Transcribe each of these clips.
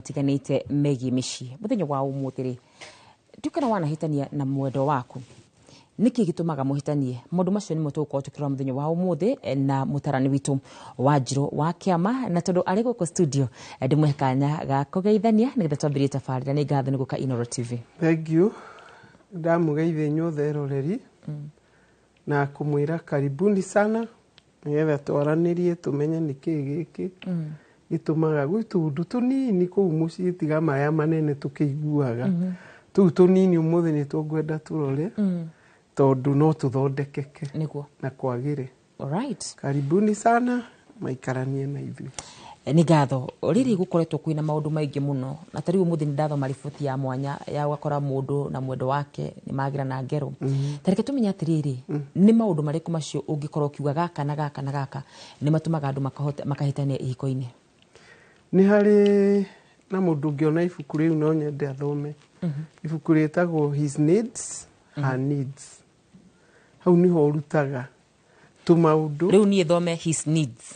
tiganite megi mici muthenya wa umuthiri tukana wanahitania na mwendo waku niki gitumaga muhitanie mundu macio ni mutuko tukira muthenya wa umuthi na mutarani witu wa njiro wa kiama na tondu ari guko studio ndimwe kanya ga kugeithania nigetha twambirie tafarira ni ngatho ni guka Inoro TV. Thank you. Ndamugeithia nyothe eroreri na kumwira karibuni sana nigetha twaranirie tumenye niki giki gitumaga gwitundu tunini kuu mucii tiga maya manene tukiguaga tu tunini umuthi ni tugwenda turore tondu no tuthondekeke niguo na kwagire. Alright, karibuni sana maikaranie na ithui. Ni ngatho riri gukoretwo kwina maundu maingi muno na tariu muthi ni ndatho mariboti ya mwanya ya gukora mundu na mwendo wake ni magira na ngero tarike tumenya atiriri ni maundu mariku macio ungikorwo kiuga gaka na gaka na gaka ni matumaga andu makahitania ihiko-ini. Ni hari na mundu ngiona ibuku riu no nyende athome ibuku ritagwo His Needs Her Needs. Hau niho urutaga Tũmaũndũ riu ni thome His Needs.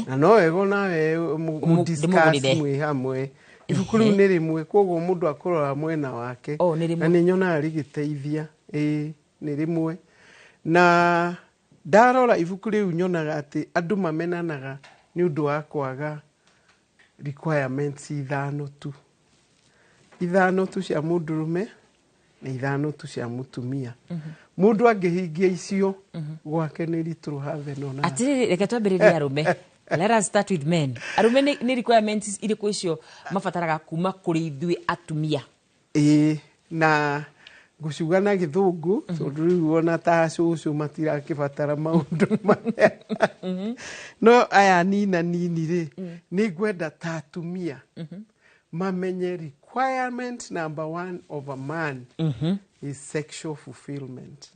Na no ego nawe mu-discuss mwe hamwe. Ibuku riu ni rimwe koguo mundu akorora mwena wake na ni nyona rigiteithia ni rimwe na ndarora ibuku riu nyonaga ati andu mamenanaga ni undu wa kwaga requirements ithano tu cia mundurume na ithano tu cia mutumia. Mundu angihingia icio gwake ni ritru have nona atiri reke twambiririe arume. Let us start with men. Arume ni requirements iriku icio mabataraga kuma kuri ithui atumia. Na gucuga na githungu tondu riu ona ta cucu matirakibatara maundu maya no aya nini ri ni gwenda ta atumia mamenye requirement number 1 of a man is sexual fulfillment.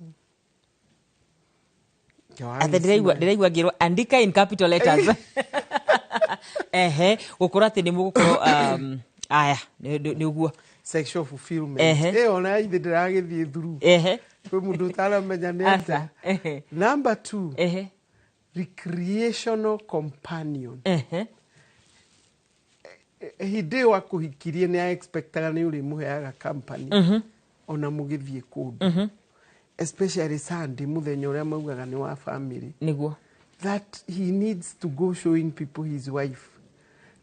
Ndiraigua ngiro andika in capital letters. Gukora ati ni mugukorwo aya ni uguo sexual fulfillment. Ona ithe ndiragithie through. Kwi mundu taramenya neta. Number 2 recreational companion. Hindi wa kuhikirie ni expectaga ni uri muheaga company ona mugithie kundu especially Sunday muthenya uria maugaga ni wa family niguo that he needs to go showing people his wife.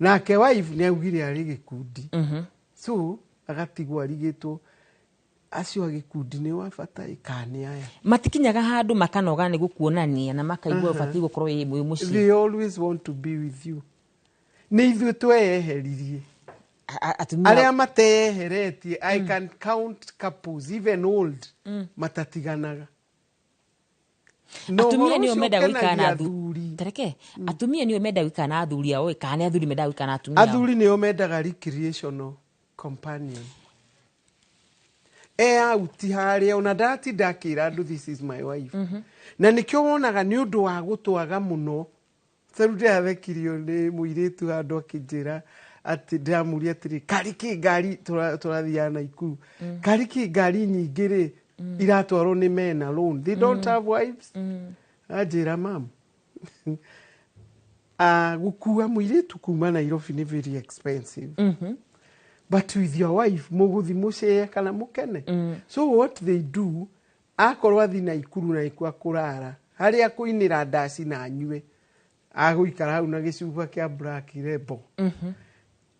Nake wife ni augire ari gikundi so agatigwa arigitwo acio agikundi ni wa bata ikani aya matikinyaga handu makanoga ni gukuonania na makaigua bati gukorwo yimwe muci. They always want to be with you. Ni ithu tweheririe aria mateheretie. I can count couples even old matatiganaga. Atumia ni omeda wika na athuri tareke atumia ni omeda wika na athuri ao kana athuri meda wika na atumia athuri ni omeda recreational companion uti haria ona dati dakira andu this is my wife na nikyo wonaga ni undu wa gutwaga muno tharude avekirio ni muiritu handu akijira ati ndamuria atiri kariki ngari turathiana ikuru kariki ngari nyingire iratwarwo ni men alone, they don't have wives. Ajira mam gukua muiritu kuma Nairobi ni very expensive but with your wife muguthi mucee kana mukene. So what they do akorwa thina ikuru na ikwa kurara haria kuinira ndaci na nyue aguikara hau na gicuba kia black rebel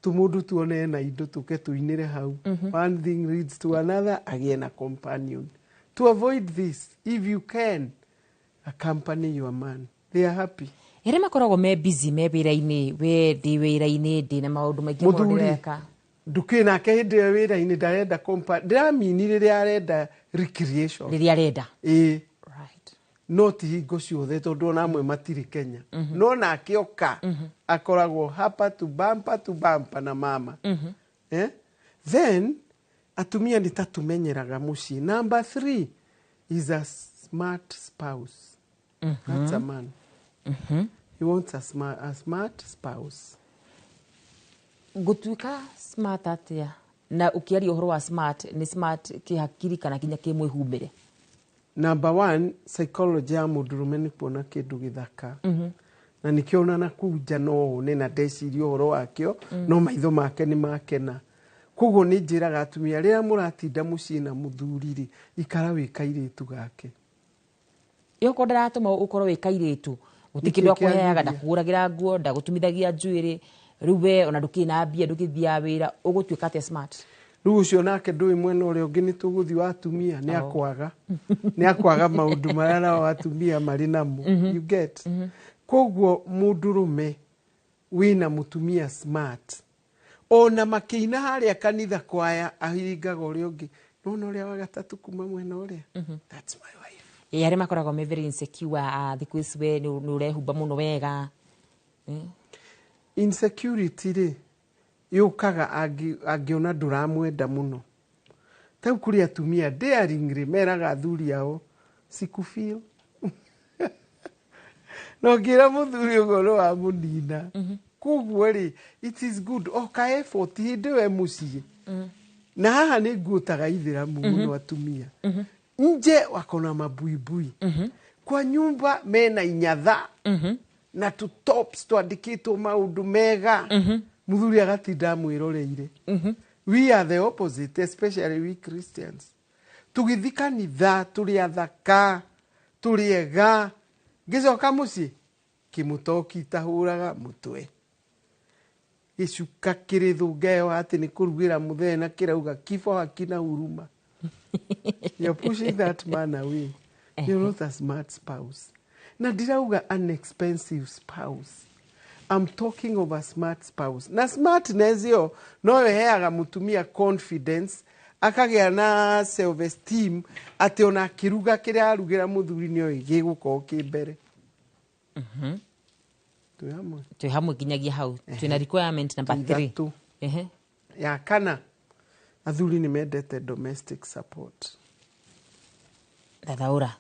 tumudu tuone na indo tuke tuinire hau. One thing leads to another, again a companion. To avoid this, if you can accompany your man, they are happy. Ere makoragwo me busy me wira-ini we ndi wira-ini ndi na maundu maingi mureka ndukina ke hindi wira-ini ndarenda company ndamini riria arenda recreation riria arenda right not hingo ciothe tondu na amwe matiri Kenya no na akioka akoragwo hapa to bumper na mama then atumia ni tatumenyeraga muci. Number 3 is a smart spouse. That's a man. He wants a smart spouse. Gutuika smart atia na ukiaria uhoro wa smart ni smart kihakiri kana kinya kimwihumbire. Number 1 psychology ya mundurume ni kuona kindu githaka na nikiona na kuja no ne na ndeciria horo wakio no maitho make ni makena koguo ni njiraga atumia rĩrĩa mũratinda mũciĩ na mũthuri ri ikara wĩ kairĩtu gake yoko ndaratũma ukorwo wĩ kairĩtu gutikĩndwa kũheaga ndakũgũragĩra nguo ndagũtumithagia njuĩrĩ rĩu we ona ndũkĩna mbia ndũkĩthia wĩra ũgũtuĩka atĩa smart rĩu ũcio nake ndũĩ mwena ũrĩa ũngĩ nĩ tũgũthiĩ wa atumia nĩ akwaga maũndũ marĩa nao atumia marĩ namo you get koguo mũndũrũme wĩna mũtumia smart ona makĩina harĩa kanitha kwaya ahiringaga ũrĩa ũngĩ nona ũrĩa wa gatatũ kuma mwena ũrĩa that's my wife arĩa makoragwo me very insecure thikũ ici we nĩ ũrehumba mũno wega insecurity rĩ yũkaga angĩona ndũramwenda mũno tau kũrĩ atumia daring rĩ meraga athuri ao sikufeel no ngĩra mũthuri ũguo nĩ wa mũnina koguo rĩ it is good oka effort hĩndĩ we mũciĩ na haha nĩ nguotaga ithĩramu mũno atumia nje wako na mabuibui kwa nyumba mena inyatha na tops twandĩkĩtwo maũndũ mega mũthuri agatinda mwĩroreire we are the opposite especially we Christians tũgĩthi kanitha tũrĩ athaka tũrĩ ega ngĩcoka mũciĩ kĩmũtoki tahũraga mũtwe gĩcuka kĩrĩ thũngeo atĩ nĩ kũrugĩra mũthee na kĩrauga kifo hakina huruma you're pushing that man away you're not a smart spouse na ndirauga an expensive spouse I'm talking of a smart spouse na smartness yo no ĩheaga mũtumia confidence akagĩa na self esteem atĩ ona akĩruga kĩrĩa arugĩra mũthuri nĩ oĩ gĩgũkorwo kĩ mbere twĩ hamwe nginyagia hau twĩna requirement number 3 ya kana athuri nĩ mendete domestic support thathaũra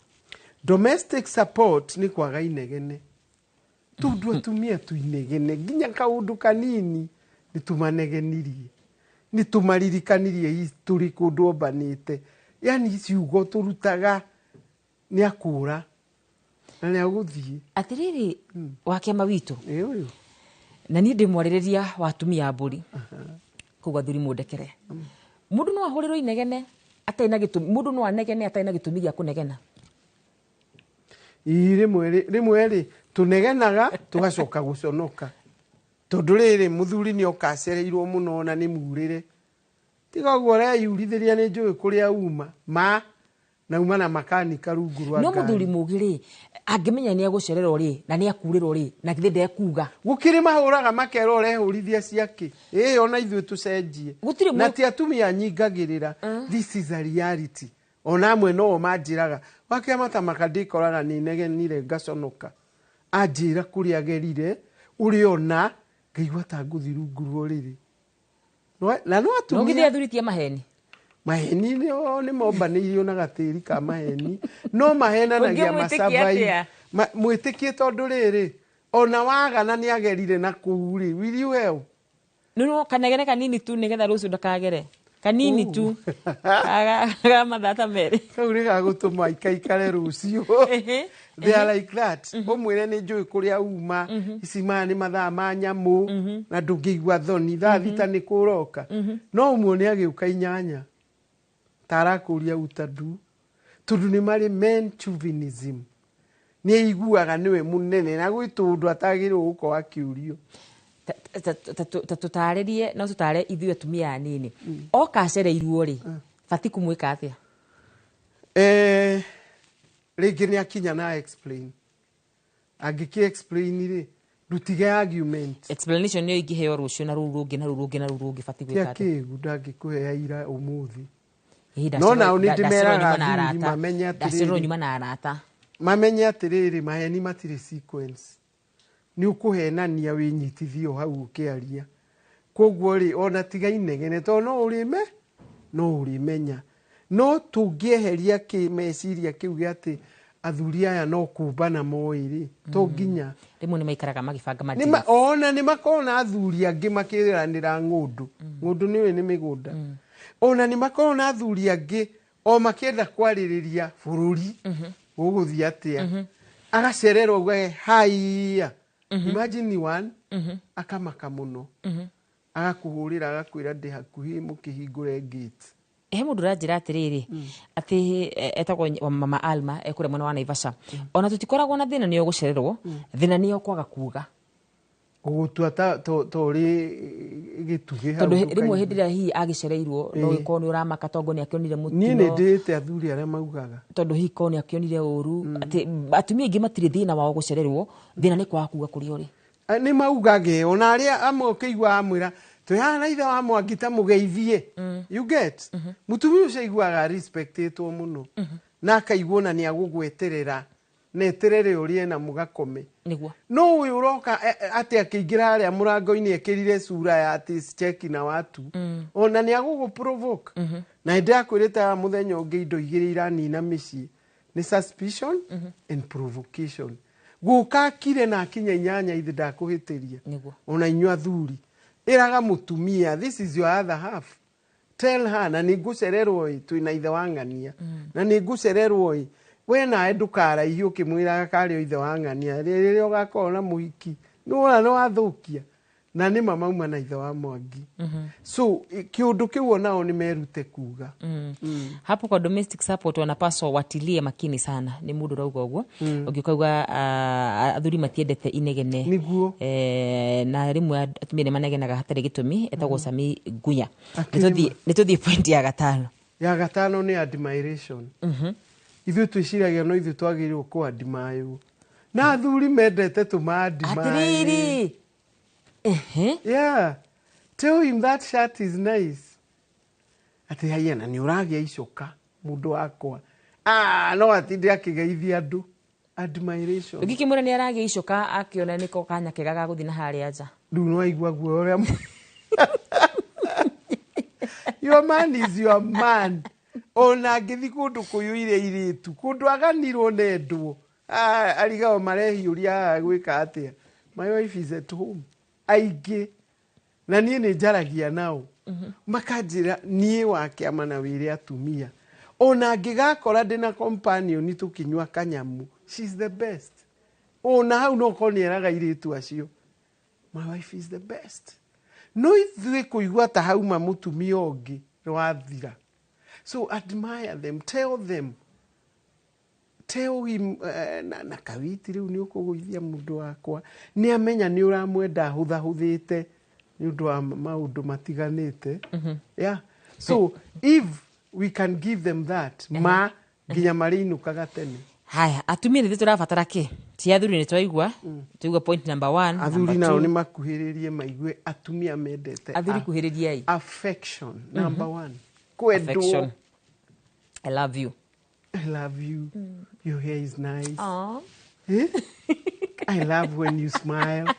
domestic support nĩ kwaga inegene tũndũ atumia tũinegene nginya kaũndũ kanini nĩ tũmanegenirie nĩ tũmaririkanirie tũrĩ kũndũ ombanĩte yani ciugo tũrutaga nĩ akũra na nĩ agũthiĩ atĩrĩrĩ wa kĩama witũ na niĩ ndĩ mwarĩrĩria wa atumia mbũri koguo athuri mũndekere mũndũ no ahũrĩrwo inegene atarĩ na gĩtũmi mũndũ no anegene atarĩ na gĩtũmi gĩa kũnegena rĩmwe rĩ tũnegenaga tũgacoka gũconoka tondũ rĩrĩ mũthuri nĩ oka acereirwo mũno na nĩ murĩre tiga ũguo ũreyurithĩria nĩ njũĩ kũrĩa uma nauma na makanika rungu rwa ngari no mũthuri mũgĩ rĩ angĩmenya nĩ egũcererwo rĩ na nĩ akurĩrwo rĩ na githĩ ndekuga gũkĩrĩ mahũraga makerwo ũrehũrithia ciake ona ithuĩ tũcenjie na ti atumia nyingagĩrĩra this is a reality ona amwe no manjĩraga wakĩamata makandĩkoraga nĩ negenire ngaconoka anjĩra kũrĩa agerire ũrĩ ona ngaigua ta ngũthi rungu rwa ũrĩrĩ na no atumia no githĩ athuritie maheni maheni nĩ mombanĩirio na gatĩri ka maheni no mahenanagia macabai mwĩtĩkie tondũ rĩrĩ ona wagana nĩ agerire na kũu rĩ will you help no kanegene kanini tu nĩgetha rũciũ ndakagere kanini tu aga mathata merĩ kau nĩ gagũtũma ikaikare rũciũ they are like that ũmwĩre nĩ njũĩ kũrĩa uma ici maya nĩ mathaa ma nyamũ na ndũngĩigua thoni thaa thita nĩ kũroka no ũmwe nĩ agĩũka inyanya tarakũria utadu tondũ nĩ marĩ men chauvinism nĩ aiguaga nĩwe mũnene na gwĩtwo ũndũ atagĩrĩirwo gũkorwo akĩũrio ta tũtarĩrie no tũtare ithuĩ atumia anini oka acereirwo rĩ bati kũmwĩka atĩa rĩngĩ nĩ akinya na explain angĩkĩ explain rĩ ndutige argument explanation nĩyo ingĩheo rũciũ na rũu rũngĩ na rũu rũngĩ na rũu rũngĩ bati gwĩka atĩa kĩgu ndangĩkũhea ira ũmũthĩ no nao nĩ ndĩmeraga athuri mamenye atĩrĩrĩ nyuma na arata mamenye atĩrĩrĩ maheni matirĩ sequence nĩ ũkũhenania wĩnyitithio hau ũkĩaria koguo rĩ ona tiga inegene tondũ no ũrĩmenya no tũngĩeheria meciria kĩu gĩ atĩ athuri aya no kũmbana moĩ rĩ to nginya rĩmwe nĩ maikaraga magĩbanga madini ona nĩ makorwo na athuri angĩ makĩranĩra ng'ũndũ nĩwe nĩ mĩgũnda ona nĩ makorwo na athuri angĩ o makĩenda kwarĩrĩria bũrũri gũgũthiĩ atĩa agacererwo uge haiya imagine ni one akamaka muno agakuhurira agakwira ndi hakuhi mukihingure gate he mundu ranjira atiriri ati etagwo mama Alma ekure mwana wa Naivasha ona tutikoragwo na thina niyo gucererwo thina niyo kwaga kuga ugutua tori gituge tondu rimwe hindi ria hi agicereirwo no giko ni uramaka tongo ni akionire mutino ni ndite athuri aria maugaga tondu hiko ni akionire uru ati atumia ingi matire thina wao gucererwo thina ni kwaga kuga kuri uri ni maugage ona aria amwe keigwa amwira tuyana ithe wa mwangita mugeithie you get mutumia ucio igwaga respectetwo muno na akaigwa na ni agugweterera neterere urie na mugakome niguo no uyu uroka ati akiingira aria murango-ini ekirire sura ya ati check na watu ona ni agugu provoke na ndia kwirita muthenya ungi indo igiri iranina micii ni suspicion and provocation guka kire na kinya inyanya ithi ndakuhitiria ona inywa thuri iraga mutumia this is your other half tell her na nigucererwo twina ithe wangania na nigucererwo we na edukara iyo kimwira kari ithe wangania riri ugakona muhiki no athukia na ni mama uma na ithe wa Mwangi so kiundu kiu nao ni merute kuga hapo kwa domestic support wanapaswa watilie makini sana ni mundu rauga uguo ungikauga athuri matiendete inegene niguo na rimwe atumire manegenaga hatari gitumi etagwo Sami Nguya nituthie point ya gatano ni admiration ithu twiciragia no ithu twagirwo ku admire na athuri mendete tumadimire atiriri yeah tell him that shirt is nice ati hayana ni uragia icoka mundu wakwa no atinde akigeithia andu admiration ukikimura ni aragia icoka akiona niko kanya kega ga guthina haria nja ndu no aigua guo uria your man is your man ona ngithi kundu kuyuire iritu kundu aganirwo nendwo arigao marehiuria gwika atia my wife is at home aige na nie ni njaragia nao makanjira nie wake amana wire atumia ona ngigakora ndina companion tukinywa kanyamu she's the best ona hau no konieraga iritu acio my wife is the best no ithui kuigwa ta hauma mutumia ongi rwathira so admire them tell him na kawiti riu ni ukuguithia mundu wakwa ni amenya ni uramwenda huthahuthite ni undu wa maundu matiganite yeah so if we can give them that nginya marinukaga tene haya atumia ni turabatara ki ti athuri ni twaigua tuigua point number 1 athuri nao ni makuhiririe maigwe atumia mendete athuri kuhiriria affection number 1 kwendwo I love you. I love you. Your hair is nice. Aww. I love when you smile.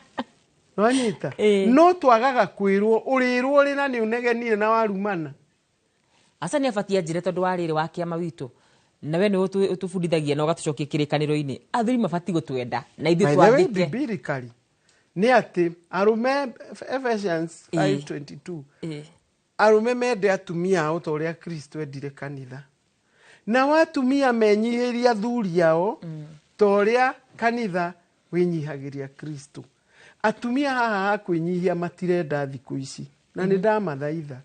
No anyita. No twagaga kwirwo urirwo rina ni unegenire na warumana. Asa ni afatia njire tondu warire wa kiama witu. Na we ni utufundithagia na ugatucokia kirikaniro-ini. Athuri mafati gutwenda na ithu twandike. Biblically. Ni ati arume Ephesians 5:22. Arume mende atumia ao ta uria Kristo endire kanitha. Na watumia menyihiria athuri ao ta uria kanitha winyihagiria Kristo. Atumia haha kwinyihia matirenda thiku ici na ni ndamathaitha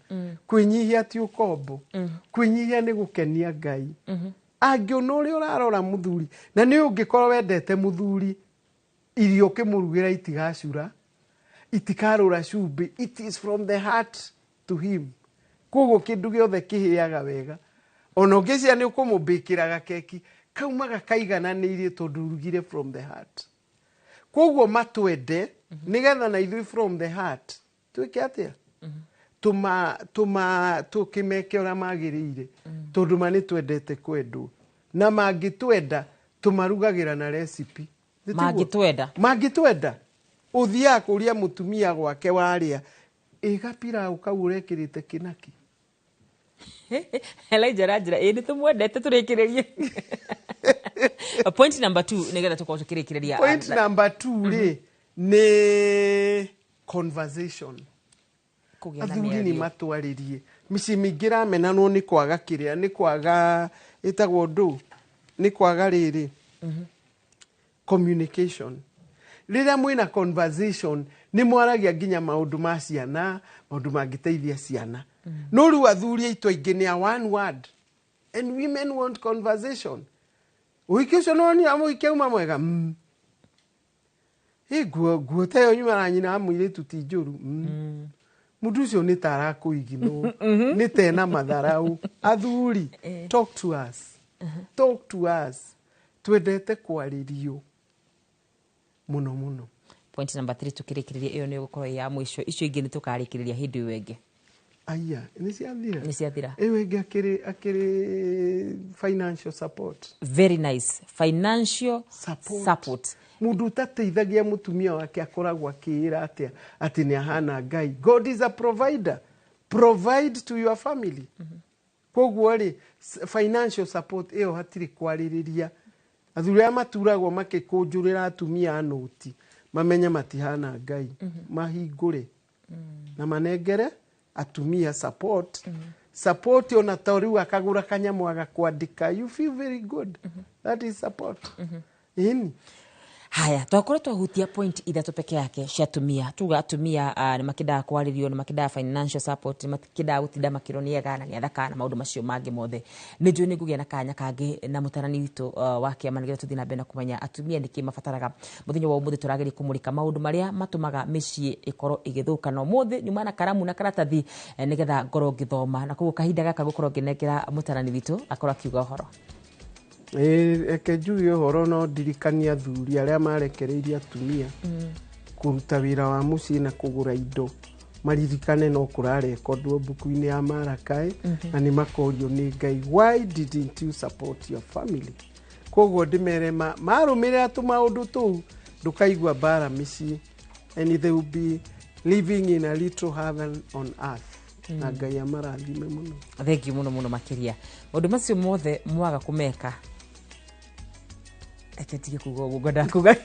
kwinyihia ti ukombo kwinyihia ni gukenia Ngai angiona uria urarora muthuri na ni ungikorwo wendete muthuri irio kimurugira itigacura itikarura cumbi it is from the heart to him koguo kindu giothe kihiaga wega ona ungicia ni ukumumbikiraga keki kaumaga kaigananirie tondu rugire from the heart koguo matwende nigetha na ithui from the heart twike atia tukimeke ora magirire tondu mani twendete kwendwo na mangitwenda tumarugagira na recipe mangitwenda uthia kuria mutumia gwake waria igapira ukau urekirite kinaki Elijah Rajira ni tumwendete turekererie point number 2 nigetha tukoca kirekereria point number 2 ri ni conversation athuri ni matwaririe mici mingira menanwo ni kwaga kiria ni kwaga itagwo ndu ni kwaga riri communication rĩrĩa mwĩna conversation nĩ mwaragia nginya maũndũ ma ciana, maũndũ mangĩteithia ciana. No rĩu athuri aitũ aingĩ nĩ a one word, and women want conversation. Ũhiki ũcio no nĩ mũhiki uma mwega. Nguo ta ĩyo nyuma nyina wa mũirĩtu ti njũru. Mũndũ ũcio nĩ ta arakũiginwo, nĩ ta ena matharau. Athuri, talk to us. Talk to us. Twendete kwarĩrio muno muno. Point number 3 tukirikiriria iyo ni gukorwo ya mwisho, icio ingi ni tukarikiriria hindi wenge. Aya, ni ciathira. Ni ciathira. Wenge akiri financial support. Very nice. Financial support. Mundu utateithagia mutumia wake akoragwo akira ati ni ahana Ngai. God is a provider. Provide to your family. Koguo ri financial support iyo hatiri kwaririria. Athuri aya maturagwo makikunjurira atumia anoti. Mamenya matihana Ngai. Mahingure. Na manengere atumia support. Support ona toriu akagura kanyamu agakwandika. You feel very good. That is support. Haya, twakorwo twahutia point ithatu peke yake cia atumia. Tuga atumia ni makidaa kwaririo, ni makidaa financial support, ni makidaa gutinda makironiega na ni athaka na maundu macio mangi mothe. Ni njui nigugia na kanya kangi na mutarani witu wa kiama nigetha tuthina mbere na kumenya atumia niki mabataraga. Muthenya wa umuthi turageri kumurika maundu maria matumaga micii ikorwo igithuka no muthi nyuma na karamu na karatathi nigetha ngoro ngithoma na koguo kahinda gaka gukorwo nginengera mutarani witu akorwo akiuga uhoro. Eke njuge horo no ndirikania athuri aria marekereirie atumia kuruta wira wa mucii na kugura indo maririkane no kurarekondwo mbuku-inĩ ya Marakae na ni makorio ni Ngai, why didn't you support your family? Koguo ndimere marumire Tũmaũndũ tuu ndukaigua mbaara micii, and they will be living in a little heaven on earth. Na Ngai amarathime muno. Thank you muno makiria. Maundu macio mothe mwaga kumeka. Eketige kuga ugoda kuga.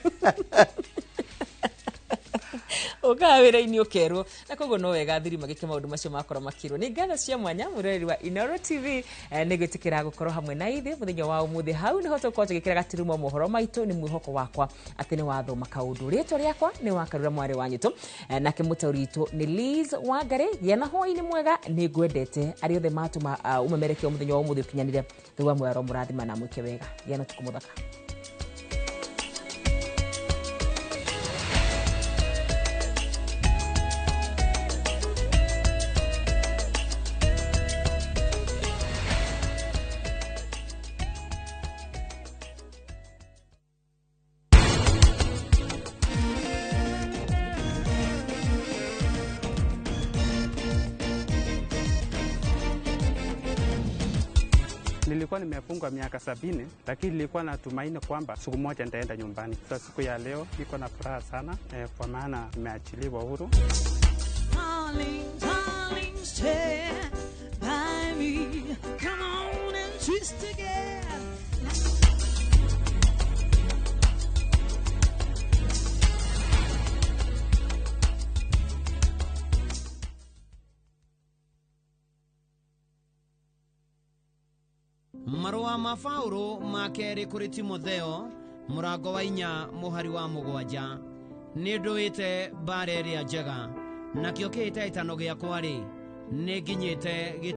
Ukawira-ini ukerwo na koguo no wega athuri magike maundu macio makoro makirwo ni ngatho cia mwanya mureri wa Inooro TV ni gwitikira gukorwo hamwe na ithe muthenya wa umuthi hau ni hoto kwa tugikira gatirumo mohoro maitu ni mwihoko wakwa ati ni wathoma kaundu ritwa riakwa ni wakarura mwari wa nyito nake mutauritu ni Liz Wangari yana hoi ni mwega ni ngwendete ari othe matuma umemereke muthenya wa umuthi ukinyanire thwa mwaro murathima na mwike wega yana tukumuthaka. Nilikuwa nimefungwa miaka 70, lakini nilikuwa natumaini kwamba siku moja nitaenda nyumbani. Sasa siku ya leo niko na furaha sana kwa maana nimeachiliwa huru. Darling, stay by me. Come on and twist again. Marua mafauro makeri kuri Timotheo murango wa 4 muhari wa 7 nindwite mbaara iria njega nakio kiitaitano giakwa ri ni nginyite